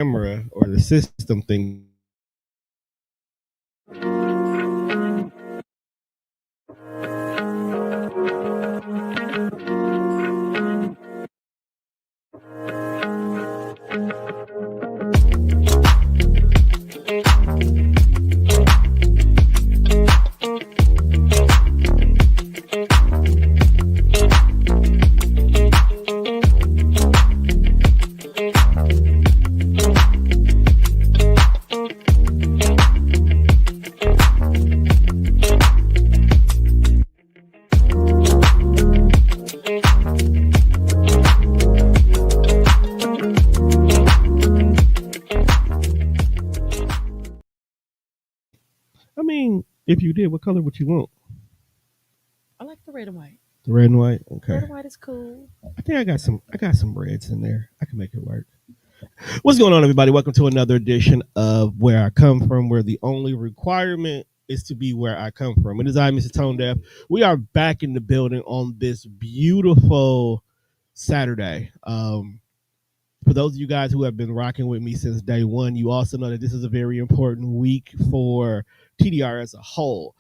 camera or the system thing. I mean, if you did, what color would you want? I like the red and white. The red and white. Okay. Red and white is cool. I think I got some reds in there. I can make it work. What's going on, everybody? Welcome to another edition of Where I Come From, where the only requirement is to be where I come from. It is I, Mr. Tone Deaf. We are back in the building on this beautiful Saturday. For those of you guys who have been rocking with me since day one, you also know that this is a very important week for TDR as a whole.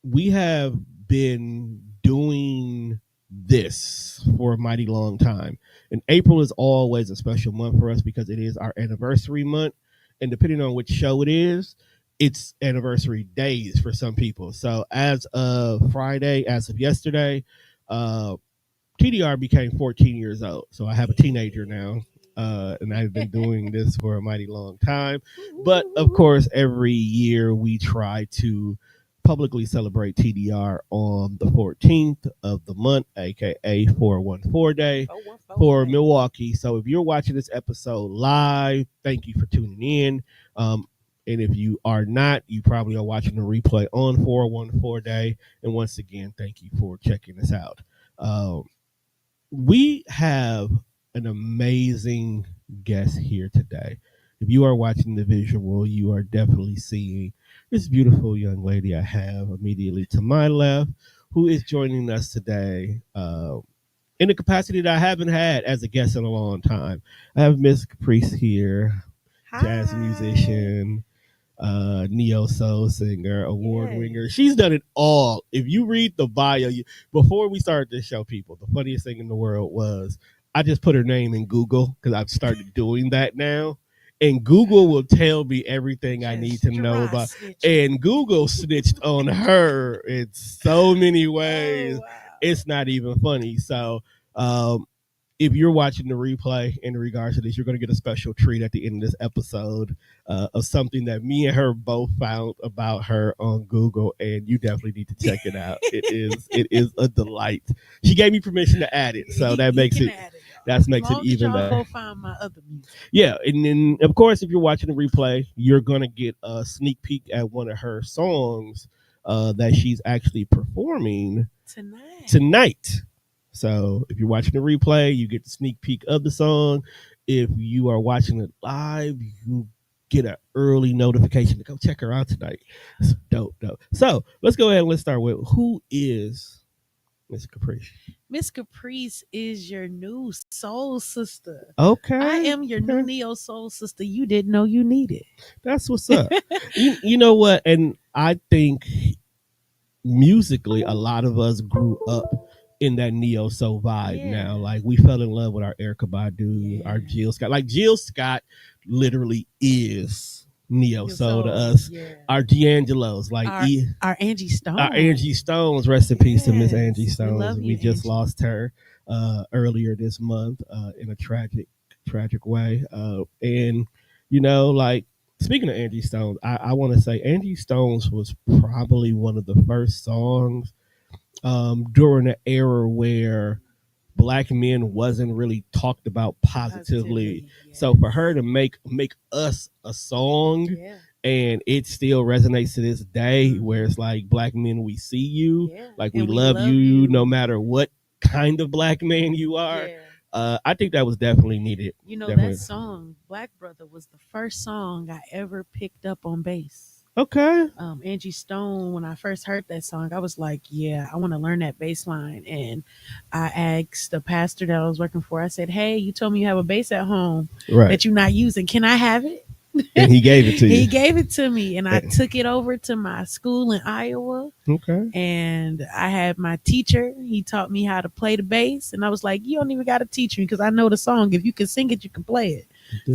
We have been doing this for a mighty long time. And April is always a special month for us because it is our anniversary month. And depending on which show it is, it's anniversary days for some people. So as of Friday, as of yesterday, TDR became 14 years old. So I have a teenager now. And I've been doing this for a mighty long time. But of course, every year we try to publicly celebrate TDR on the 14th of the month, aka 414 Day for Milwaukee. So if you're watching this episode live, thank you for tuning in. And if you are not, you probably are watching the replay on 414 Day. And once again, thank you for checking us out. We have an amazing guest here today. If you are watching the visual, you are definitely seeing this beautiful young lady I have immediately to my left, who is joining us today in a capacity that I haven't had as a guest in a long time. I have Miss Kaprice here, jazz musician, neo soul singer, award winner. She's done it all. If you read the bio, before we started this show, people, the funniest thing in the world was I just put her name in Google because I've started doing that now. And Google will tell me everything I need to know about. And Google snitched on her in so many ways. Oh, wow. It's not even funny. So if you're watching the replay in regards to this, you're going to get a special treat at the end of this episode of something that me and her both found about her on Google, and you definitely need to check it out. It is a delight. She gave me permission to add it, so that makes it. That makes it even better. Go find my other music. Yeah, and then of course, if you're watching the replay, you're gonna get a sneak peek at one of her songs that she's actually performing tonight. So if you're watching the replay, you get the sneak peek of the song. If you are watching it live, you get an early notification to go check her out tonight. It's dope. So let's go ahead and let's start with who is Miss Kaprice. Miss Kaprice is your new soul sister. Okay. I am your new neo soul sister you didn't know you needed. That's what's up. you know what? And I think musically, a lot of us grew up in that neo soul vibe now. Like we fell in love with our Erykah Badu, our Jill Scott. Like Jill Scott literally is neo soul to us. Our D'Angelo's, like our Angie Stone. Our Angie Stones, rest in peace to Miss Angie Stones. We just lost her earlier this month in a tragic way. And you know, like speaking of Angie Stones, I want to say Angie Stones was probably one of the first songs during an era where Black men wasn't really talked about positively. So for her to make us a song and it still resonates to this day, where it's like, Black men, we see you, like we love you no matter what kind of Black man you are. I think that was definitely needed. You know, that song, Black Brother, was the first song I ever picked up on bass. Okay. Angie Stone, when I first heard that song, I was like, yeah, I want to learn that bass line. And I asked the pastor that I was working for, I said, hey, you told me you have a bass at home Right. that you're not using. Can I have it? And he gave it to He you. gave it to me, and I Eh, took it over to my school in Iowa. Okay. And I had my teacher. He taught me how to play the bass, and I was like, "You don't even got to teach me because I know the song. If you can sing it, you can play it."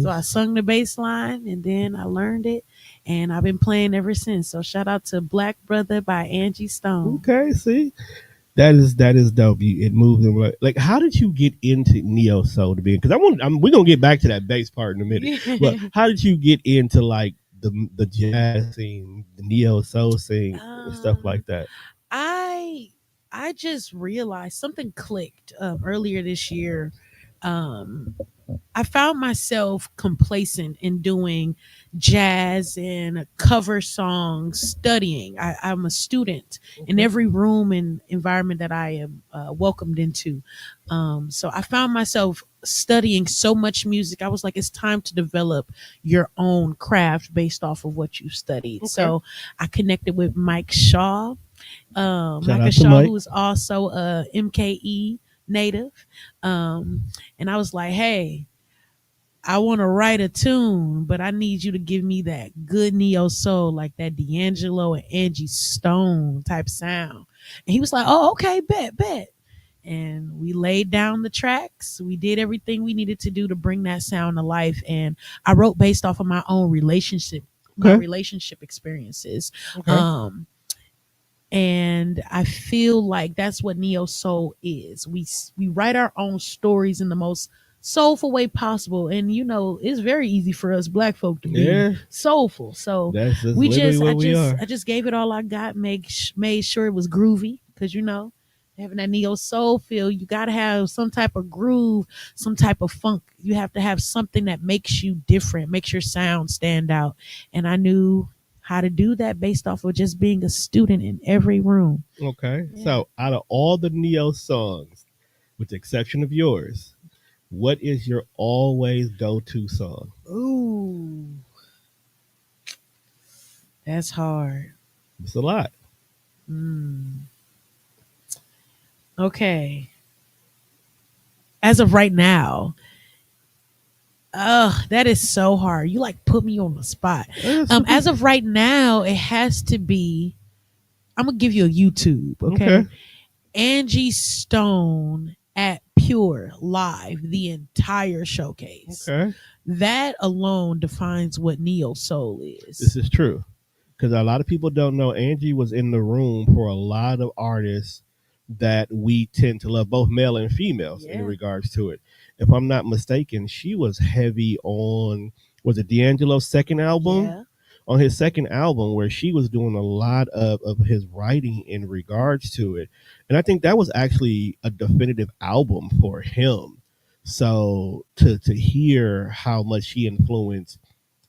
So I This. sung the bass line, and then I learned it, and I've been playing ever since. So shout out to Black Brother by Angie Stone. Okay. See, that is dope. It moves them like. How did you get into neo soul to be? Because we're gonna get back to that bass part in a minute. But how did you get into like the jazz scene, the neo soul scene, and stuff um, like that? I I just realized something clicked earlier this year. Um, I found myself complacent in doing jazz and cover songs, studying. I'm a student in Okay. every room and environment that I am welcomed into. So I found myself studying so much music. I was like, it's time to develop your own craft based off of what you studied. Okay. So I connected with Mike Shaw, Shout Micah out to Shaw, Mike. who is also a MKE native. Um, and I was like, hey, I want to write a tune, but I need you to give me that good neo soul, like that D'Angelo and Angie Stone type sound. And he was like, oh, okay, bet, bet. And we laid down the tracks. We did everything we needed to do to bring that sound to life. And I wrote based off of my Okay. relationship experiences. Okay. Um, and I feel like that's what neo soul is. We write our own stories in the most soulful way possible, and it's very easy for us black folk to be Yeah. soulful. So That's we literally just what we are. I just gave it all I got, made sure it was groovy, because having that neo soul feel, you got to have some type of groove, some type of funk. You have to have something that makes you different, makes your sound stand out. And I knew how to do that based off of just being a student in every room. Okay. Yeah. So out of all the neo songs, with the exception of yours, what is your always go to song? Ooh, that's hard. It's a lot. Mm. Okay. As of right now, that is so hard. You like put me on the spot. That's okay. As of right now, it has to be. I'm gonna give you a YouTube, Okay. okay? Angie Stone at Pure live, the entire showcase. Okay. That alone defines what neo soul This is. is true. Because a lot of people don't know Angie was in the room for a lot of artists that we tend to love, both male and females, in Yeah. regards to it. If I'm not mistaken, she was heavy on, was it D'Angelo's second album? Yeah. On his second album, where she was doing a lot of his writing in regards to it. And I think that was actually a definitive album for him. So to hear how much she influenced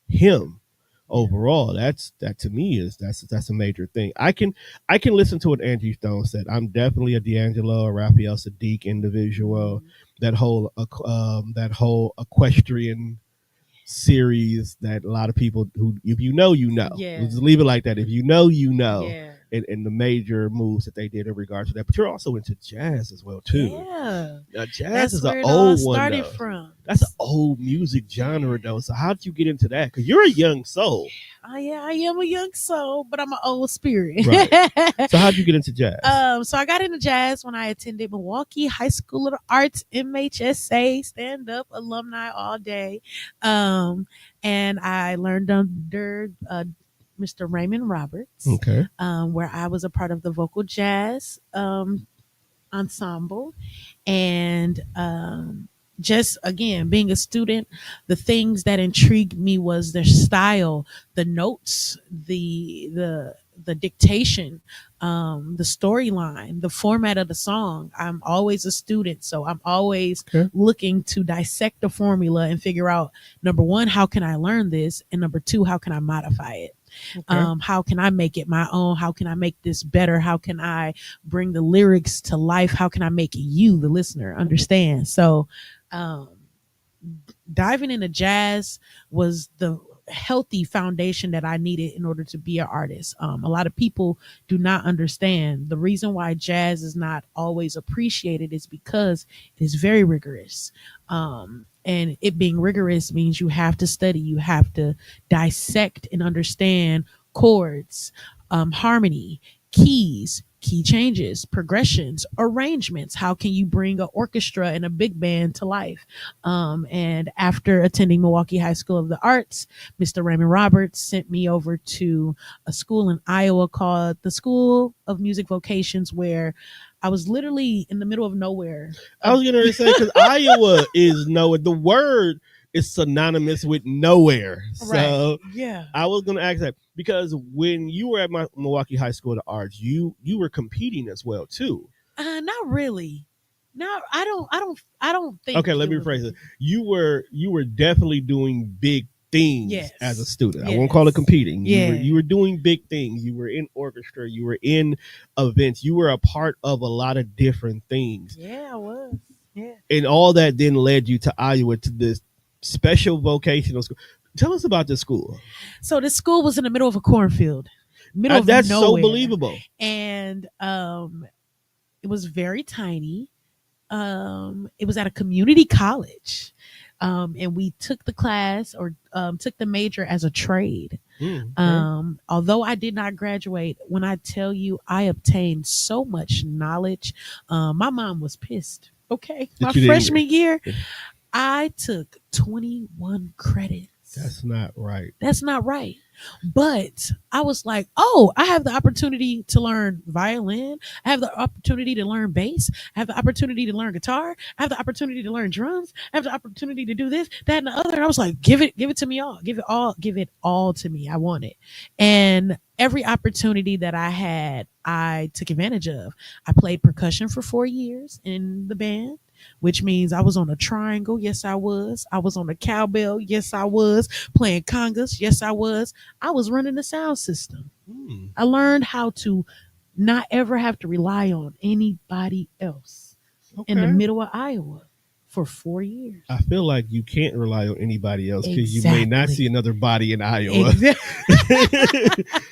him Yeah. overall, that to me is that's a major thing. I can listen to what Angie Stone said. I'm definitely a D'Angelo or Raphael Sadiq individual. Mhm. That whole equestrian series that a lot of people who, if you know, you know. Yeah. Let's leave it like that. If you know, you know. Yeah. And the major moves that they did in regards to that. But you're also into jazz as well too. Yeah. Now, jazz That's is an where it all old one started though. from. That's an old music genre though. So how did you get into that? Because you're a young soul. Yeah, I am a young soul, but I'm an old spirit. Right. So how'd you get into jazz? So I got into jazz when I attended Milwaukee High School of the Arts, MHSA, stand up alumni all day. And I learned under Mr. Raymond Roberts, Okay. where I was a part of the vocal jazz ensemble. And just again, being a student, the things that intrigued me was their style, the notes, the dictation, the storyline, the format of the song. I'm always a student, so I'm always Okay. looking to dissect the formula and figure out, number one, how can I learn this, and number two, how can I modify it. Okay. How can I make it my own? How can I make this better? How can I bring the lyrics to life? How can I make you, the listener, understand? So, um, diving into jazz was the healthy foundation that I needed in order to be an artist. A lot of people do not understand the reason why jazz is not always appreciated is because it is very rigorous. And it being rigorous means you have to study, you have to dissect and understand chords, harmony, keys, key changes, progressions, arrangements. How can you bring an orchestra and a big band to life? And after attending Milwaukee High School of the Arts, Mr. Raymond Roberts sent me over to a school in Iowa called the School of Music Vocations, where I was literally in the middle of nowhere. I was going to say, because Iowa is nowhere. The word is synonymous with nowhere. So right. Yeah. I was going to ask that because when you were at my Milwaukee High School of the Arts, you were competing as well too. Not really. No, I don't think. Okay, let me rephrase it. You were definitely doing big things Yes. as a student. Yes. I won't call it competing. Yeah. You were doing big things. You were in orchestra. You were in events. You were a part of a lot of different things. Yeah, I was. Yeah. And all that then led you to Iowa, to this special vocational school. Tell us about this school. So this school was in the middle of a cornfield. Middle of That's nowhere. so believable. And it was very tiny. It was at a community college. And we took the class or took the major as a trade. Okay. Although I did not graduate, when I tell you I obtained so much knowledge, my mom was pissed. Okay. My freshman year, I took 21 credits. That's not right. That's not right. But I was like, oh, I have the opportunity to learn violin. I have the opportunity to learn bass. I have the opportunity to learn guitar. I have the opportunity to learn drums. I have the opportunity to do this, that, and the other. And I was like, give it to me all. Give it all to me. I want it. And every opportunity that I had, I took advantage of. I played percussion for 4 years in the band, which means I was on a triangle. Yes, I was. I was on a cowbell. Yes, I was. Playing congas. Yes, I was. I was running the sound system. I learned how to not ever have to rely on anybody else in the middle of Iowa for 4 years. I feel like you can't rely on anybody else because you may not see another body in Iowa.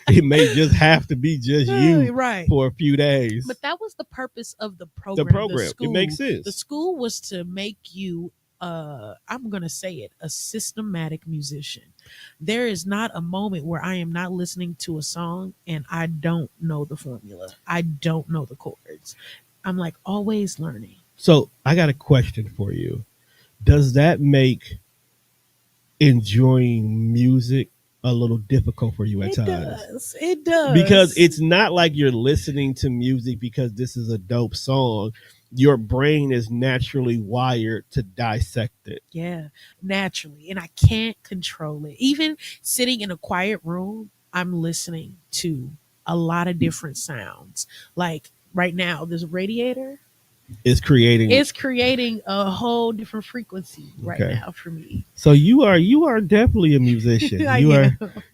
It may just have to be just you right. for a few days. But that was the purpose of the program. The school, it makes sense. The school was to make you, I'm going to say it, a systematic musician. There is not a moment where I am not listening to a song and I don't know the formula. I don't know the chords. I'm like always learning. So I got a question for you. Does that make enjoying music a little difficult for you at times? It does. Because it's not like you're listening to music because this is a dope song. Your brain is naturally wired to dissect it. Yeah, naturally. And I can't control it. Even sitting in a quiet room, I'm listening to a lot of different sounds. Like right now, this radiator is creating a whole different frequency right now for me. So you are definitely a musician.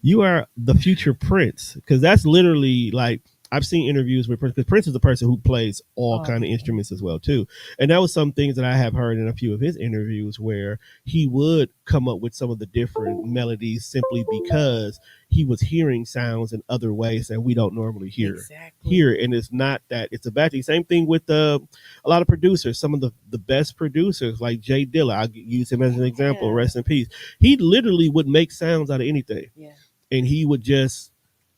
You are the future Prince, because that's literally like, I've seen interviews with Prince, because Prince is the person who plays all kind of instruments as well too. And that was some things that I have heard in a few of his interviews where he would come up with some of the different melodies simply because he was hearing sounds in other ways that we don't normally hear. And it's not that it's a bad thing. Same thing with a lot of producers. Some of the best producers like Jay Dilla, I'll use him as an example, rest in peace. He literally would make sounds out of anything. And he would just,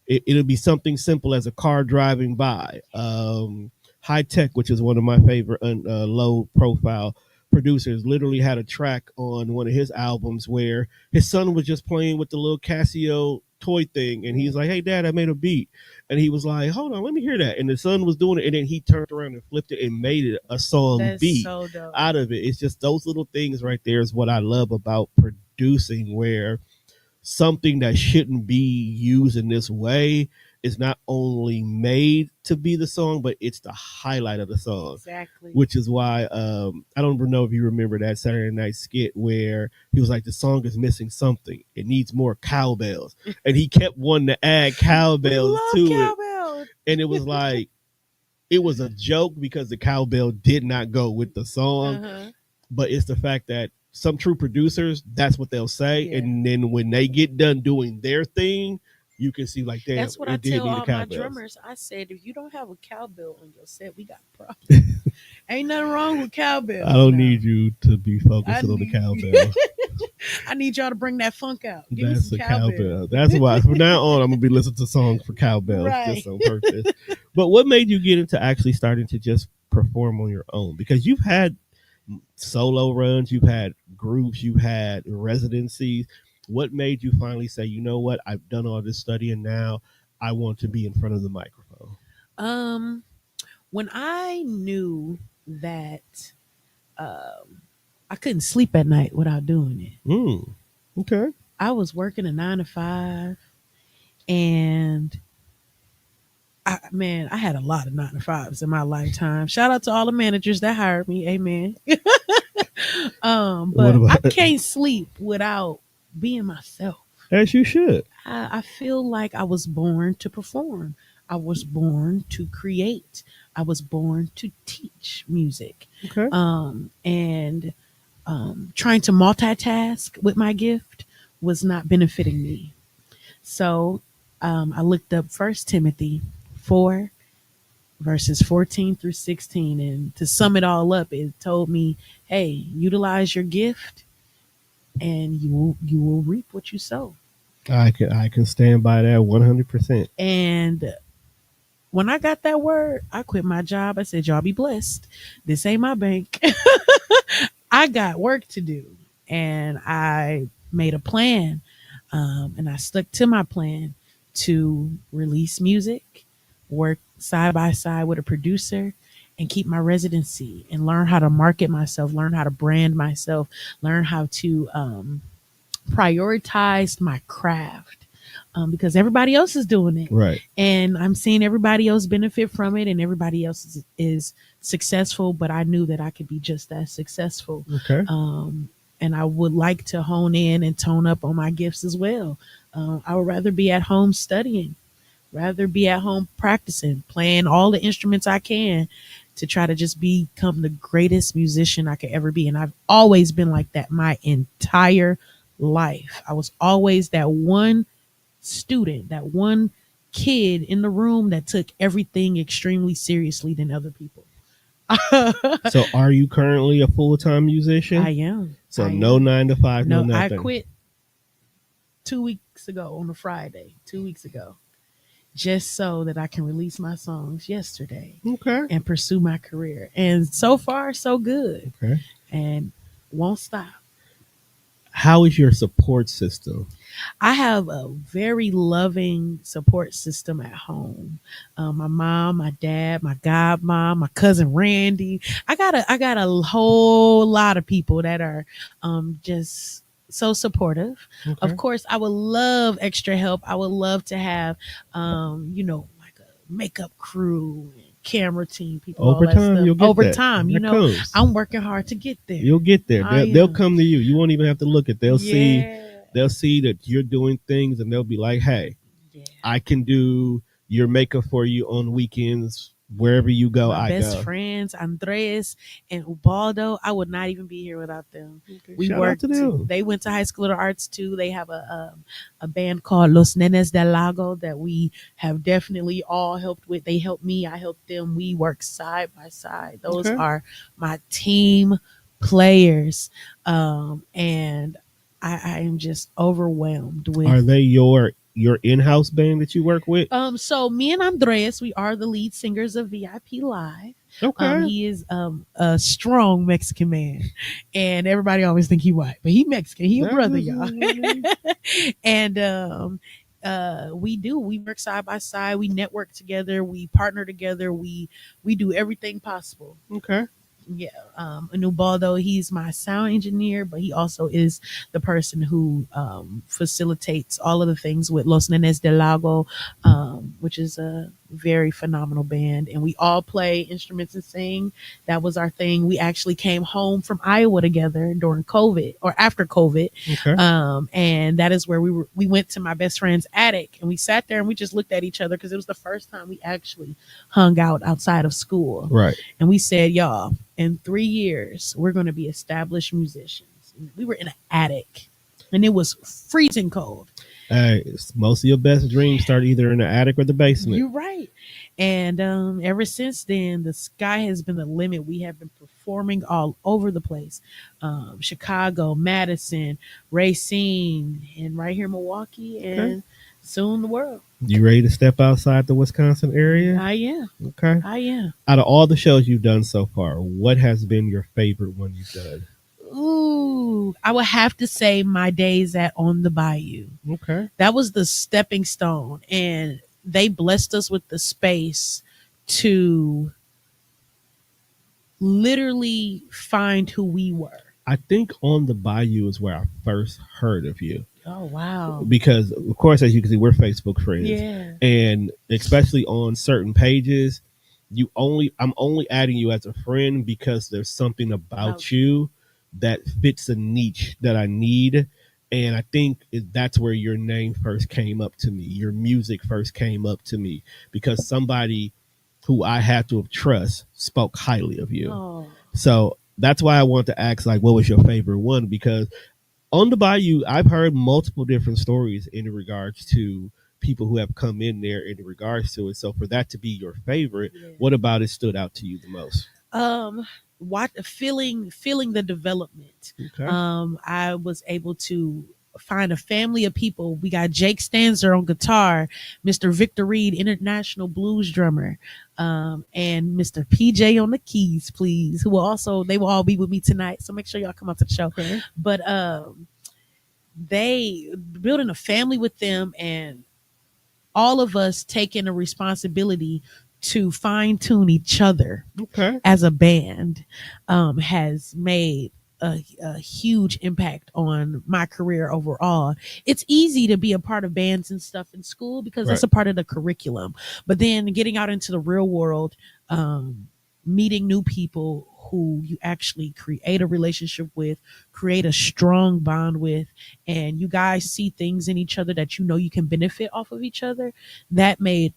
it'll be something simple as a car driving by. High Tech, which is one of my favorite low profile producers, literally had a track on one of his albums where his son was just playing with the little Casio toy thing, and he's like, hey Dad, I made a beat. And he was like, hold on, let me hear that. And the son was doing it, and then he turned around and flipped it and made it a song beat out of it. It's just those little things right there is what I love about producing, where something that shouldn't be used in this way is not only made to be the song, but it's the highlight of the song. Which is why I don't know if you remember that Saturday Night skit where he was like, the song is missing something. It needs more cowbells. And he kept wanting to add cowbells to it. And it was like, it was a joke because the cowbell did not go with the song. But it's the fact that some true producers, that's what they'll say, Yeah. and then when they get done doing their thing, you can see like, damn, That's what I it did tell need the all my cowbells. drummers. I said, if you don't have a cowbell on your set, we got problems. Ain't nothing wrong with cowbell. I don't need you to be focusing on the need- cowbell. I need y'all to bring that funk out. Give me That's some a cowbell. That's why from now on I'm gonna be listening to songs for cowbells Right. just on purpose. But what made you get into actually starting to just perform on your own? Because you've had solo runs, you've had groups, you've had residencies. What made you finally say, you know what, I've done all this studying, now I want to be in front of the microphone? When I knew that I couldn't sleep at night without doing it. Okay. I was working a 9 to 5, and I had a lot of 9 to 5s in my lifetime. Shout out to all the managers that hired me. Amen. But I can't sleep without being myself. As you should. I feel like I was born to perform. I was born to create. I was born to teach music. Okay. And trying to multitask with my gift was not benefiting me. So I looked up 1 Timothy 4, verses 14 through 16. And to sum it all up, it told me, hey, utilize your gift and you will reap what you sow. I can stand by that 100%. And when I got that word, I quit my job. I said, y'all be blessed. This ain't my bank. I got work to do. And I made a plan. And I stuck to my plan to release music, work side by side with a producer, and keep my residency and learn how to market myself, learn how to brand myself, learn how to prioritize my craft. Because everybody else is doing it. Right. And I'm seeing everybody else benefit from it, and everybody else is successful, but I knew that I could be just as successful. Okay. And I would like to hone in and tone up on my gifts as well. I would rather be at home studying, rather be at home practicing, playing all the instruments I can to try to just become the greatest musician I could ever be. And I've always been like that my entire life. I was always that one student, that one kid in the room that took everything extremely seriously than other people. So are you currently a full-time musician? I am. So no 9 to 5, no nothing. I quit 2 weeks ago on a Friday, 2 weeks ago, just so that I can release my songs yesterday. Okay. And pursue my career. And so far, so good. Okay. And won't stop. How is your support system? I have a very loving support system at home. My mom, my dad, my godmom, my cousin Randy. I got a whole lot of people that are just so supportive. Okay. Of course, I would love extra help. I would love to have like a makeup crew, camera team, people. Over time, you'll get over that. time, that comes. I'm working hard to get there. You'll get there. They'll come to you. You won't even have to look at. They'll see that you're doing things, and they'll be like, "Hey, I can do your makeup for you on weekends." Wherever you go, my best friends, Andres and Ubaldo, I would not even be here without them. Okay, we worked. They went to High School of the Arts too. They have a band called Los Nenes del Lago that we have definitely all helped with. They helped me, I helped them. We work side by side. Those are my team players, and I am just overwhelmed with. Are they your in-house band that you work with? So me and Andreas, we are the lead singers of VIP Live. Okay. He is a strong Mexican man, and everybody always think he white, but he Mexican. He a brother, y'all. And we work side by side. We network together. We partner together. We do everything possible. Okay. Yeah. Ubaldo, he's my sound engineer, but he also is the person who facilitates all of the things with Los Nenes del Lago, which is a very phenomenal band. And we all play instruments and sing. That was our thing. We actually came home from Iowa together during COVID or after COVID. Okay. And that is where we went to my best friend's attic, and we sat there and we just looked at each other because it was the first time we actually hung out outside of school. Right. And we said, y'all, in 3 years, we're going to be established musicians. we were in an attic, and it was freezing cold. Most of your best dreams start either in the attic or the basement. You're right. And ever since then, the sky has been the limit. We have been performing all over the place. Chicago, Madison, Racine, and right here in Milwaukee, and soon the world. You ready to step outside the Wisconsin area? I am. Okay. I am. Out of all the shows you've done so far, what has been your favorite one you've done? Ooh, I would have to say my days at On the Bayou. Okay. That was the stepping stone, and they blessed us with the space to literally find who we were. I think On the Bayou is where I first heard of you. Oh, wow. Because, of course, as you can see, we're Facebook friends. Yeah. And especially on certain pages, I'm only adding you as a friend because there's something about you that fits a niche that I need. And I think that's where your name first came up to me. Your music first came up to me because somebody who I had to trust spoke highly of you. Oh. So that's why I wanted to ask, like, what was your favorite one? Because On the Bayou, I've heard multiple different stories in regards to people who have come in there in regards to it. So for that to be your favorite, what about it stood out to you the most? Feeling the development. Okay. I was able to find a family of people. We got Jake Stanzer on guitar, Mr. Victor Reed, international blues drummer, and Mr. PJ on the keys, please. They will all be with me tonight. So make sure y'all come out to the show. Okay. But they building a family with them, and all of us taking a responsibility to fine tune each other as a band has made a huge impact on my career overall. It's easy to be a part of bands and stuff in school because that's a part of the curriculum. But then getting out into the real world, meeting new people who you actually create a relationship with, create a strong bond with, and you guys see things in each other that you know you can benefit off of each other, that made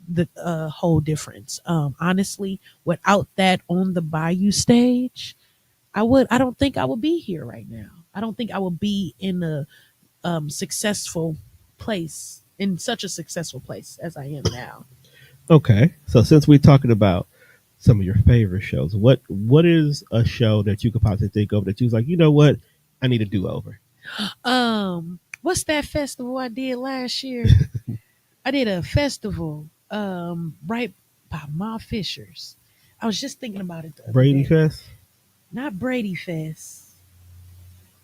the whole difference. Honestly, without that On the Bayou stage, I don't think I would be here right now. I don't think I would be in a successful place, in such a successful place as I am now. Okay. So since we're talking about some of your favorite shows, what is a show that you could possibly think of that you was like, you know what, I need a do-over? What's that festival I did last year? I did a festival right by Ma Fisher's. I was just thinking about it. Brady Fest? Not Brady Fest.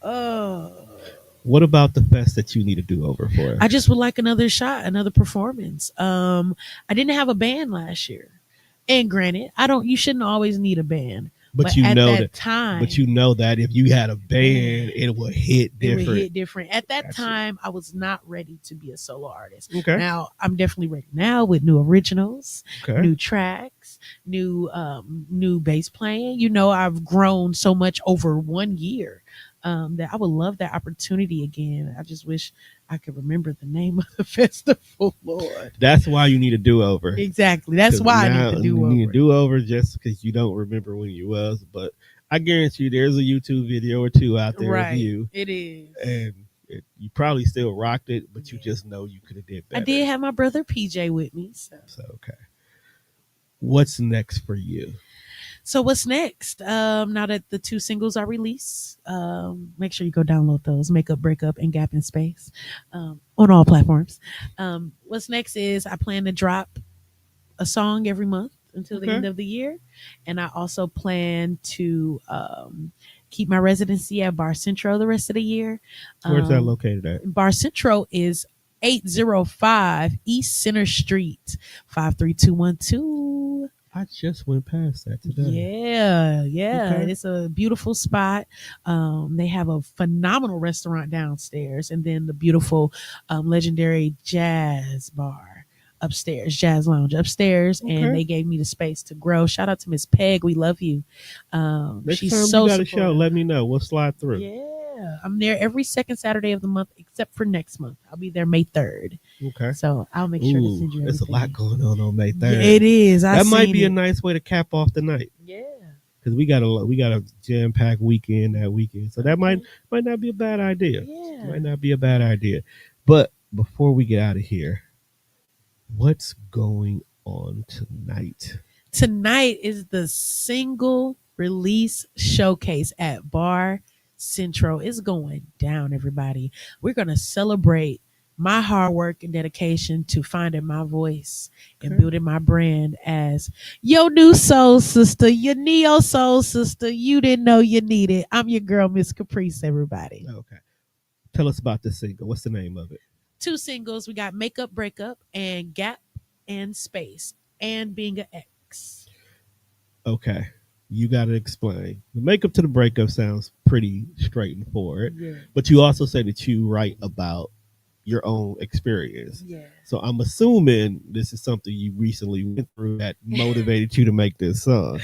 What about the fest that you need to do over for? I just would like another shot, another performance. I didn't have a band last year. And granted, you shouldn't always need a band. But you know that if you had a band, it would hit different. It would hit different. At that time, I was not ready to be a solo artist. Okay. Now, I'm definitely ready now with new originals, new tracks, new bass playing. You know, I've grown so much over 1 year that I would love that opportunity again. I just wish I could remember the name of the festival, Lord. That's why you need a do-over. Exactly. That's why I need a do-over. You need a do-over just because you don't remember when you was. But I guarantee you there's a YouTube video or two out there of you. It is. And you probably still rocked it, but you just know you could have did better. I did have my brother PJ with me. So okay. What's next for you? So what's next? Now that the 2 singles are released, make sure you go download those, Makeup, Breakup, and Gap in Space, on all platforms. What's next is I plan to drop a song every month until the end of the year. And I also plan to keep my residency at Bar Centro the rest of the year. Where's that located at? Bar Centro is 805 East Center Street, 53212. I just went past that today. Yeah. Okay. It's a beautiful spot. They have a phenomenal restaurant downstairs, and then the beautiful legendary jazz bar upstairs, jazz lounge upstairs, and they gave me the space to grow. Shout out to Miss Peg. We love you. Next she's time so you got a supportive. show, let me know. We'll slide through. Yeah, I'm there every second Saturday of the month, except for next month. I'll be there May 3rd. Okay. So I'll make sure to send you everything. There's a lot going on May 3rd. Yeah, it is. That might be a nice way to cap off the night. Yeah. because we got a jam packed weekend that weekend, so that might Okay. might not be a bad idea. Yeah. Might not be a bad idea. But before we get out of here, what's going on tonight? Tonight is the single release showcase at Bar Centro. It's going down, everybody. We're going to celebrate my hard work and dedication to finding my voice and Okay. building my brand as your new soul sister, your neo soul sister. You didn't know you needed. I'm your girl, Miss Caprice, everybody. Okay. Tell us about this single. What's the name of it? Two singles. We got Makeup Breakup and Gap and Space and Being an Ex. Okay. You got to explain. The makeup to the breakup sounds pretty straightforward, Yeah. but you also say that you write about your own experience. Yeah. So I'm assuming this is something you recently went through that motivated you to make this song.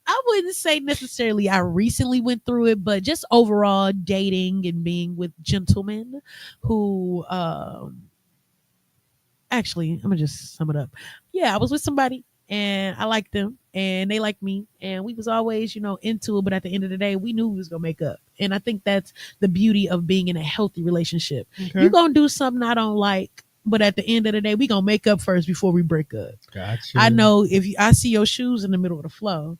I wouldn't say necessarily I recently went through it, but just overall dating and being with gentlemen who actually, I'm gonna just sum it up. Yeah, I was with somebody and I liked them and they liked me and we was always, into it, but at the end of the day, we knew we was gonna make up. And I think that's the beauty of being in a healthy relationship. Okay. You gonna do something I don't like, but at the end of the day, we gonna make up first before we break up. Gotcha. I know if I see your shoes in the middle of the flow,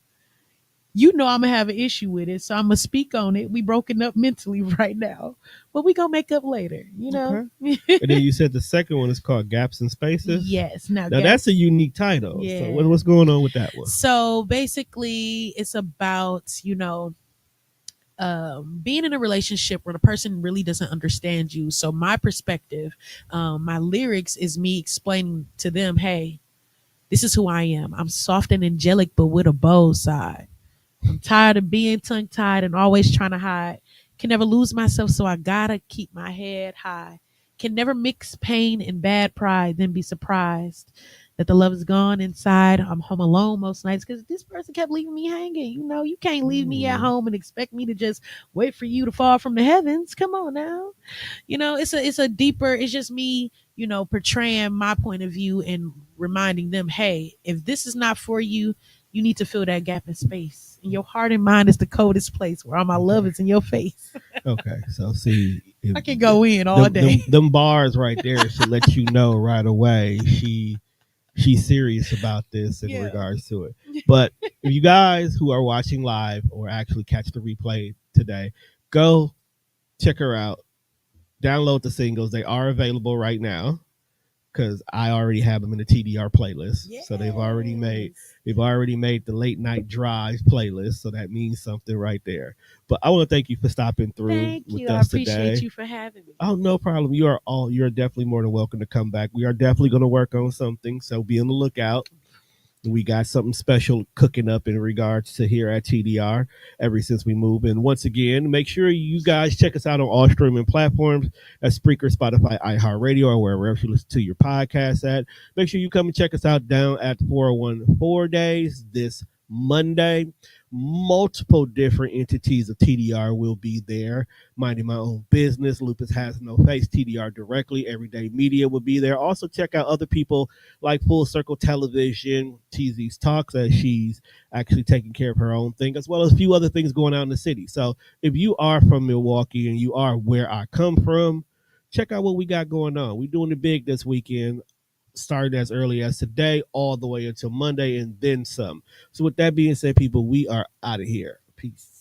I'm gonna have an issue with it, so I'm gonna speak on it. We broken up mentally right now, but we gonna make up later. Okay. And then you said the second one is called Gaps and Spaces. Yes. Now That's a unique title. Yeah. So what's going on with that one? So basically, it's about being in a relationship where the person really doesn't understand you. So my perspective, my lyrics is me explaining to them, hey, this is who I am. I'm soft and angelic, but with a bold side. I'm tired of being tongue tied and always trying to hide. Can never lose myself, so I gotta keep my head high. Can never mix pain and bad pride, then be surprised that the love is gone inside. I'm home alone most nights because this person kept leaving me hanging. You can't leave me at home and expect me to just wait for you to fall from the heavens. Come on now. It's a deeper, it's just me, portraying my point of view and reminding them, hey, if this is not for you, you need to fill that gap in space. And your heart and mind is the coldest place where all my love is in your face. Okay, so see, I can go in all day. Them bars right there should let you know right away she's serious about this in regards to it. But if you guys who are watching live or actually catch the replay today, go check her out. Download the singles. They are available right now because I already have them in the TDR playlist. Yes. So they've already made the late night drive playlist. So that means something right there. But I want to thank you for stopping through with us today. I appreciate you for having me. Oh, no problem. You're definitely more than welcome to come back. We are definitely going to work on something. So be on the lookout. We got something special cooking up in regards to here at TDR ever since we moved. And once again, make sure you guys check us out on all streaming platforms. That's Spreaker, Spotify, iHeartRadio, or wherever else you listen to your podcast at. Make sure you come and check us out down at 414 Days this Monday. Multiple different entities of TDR will be there. Minding my own business. Lupus has no face. TDR directly. Everyday Media will be there. Also check out other people like Full Circle Television, TZ's Talks, as she's actually taking care of her own thing, as well as a few other things going on in the city. So if you are from Milwaukee and you are where I come from, check out what we got going on. We're doing it big this weekend, starting as early as today all the way until Monday and then some. So with that being said, people, we are out of here. Peace.